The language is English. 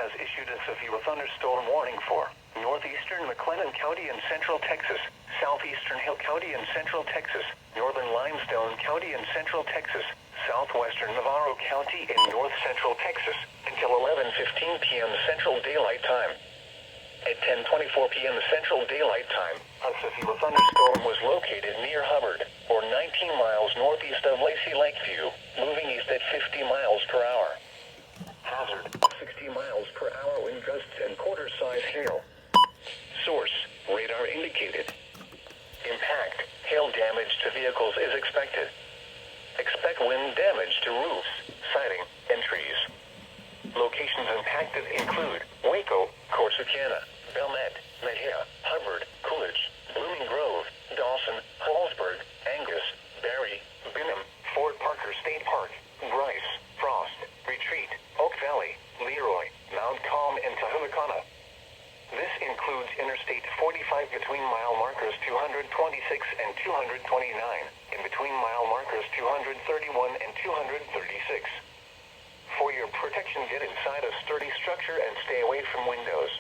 has issued a severe thunderstorm warning for northeastern McLennan County and central Texas, southeastern Hill County and central Texas, northern Limestone County and central Texas, southwestern Navarro County and north central Texas, until 11:15 p.m. Central Daylight Time. At 10:24 p.m. Central Daylight Time, a severe thunderstorm was located near Hubbard, or 19 miles northeast of Lacey Lakeview, moving east at 50 miles per hour. Hazard, 60 miles per hour wind gusts and quarter-size hail. Source, radar indicated. Impact, hail damage to vehicles is expected. Expect wind damage to roofs, siding, and trees. Locations impacted include Waco, Corsicana, Belmet, Mejia, Hubbard, Coolidge, Blooming Grove, Dawson, Hallsburg, Angus, Barry, Benham, Fort Parker State Park, Bryce, Frost, Retreat, Oak Valley, Leroy, Mount Calm, and Tahumacana. This includes Interstate 45 between mile markers 226 and 229, and between mile markers 231 and 236. For your protection, get inside a sturdy structure and stay away from windows.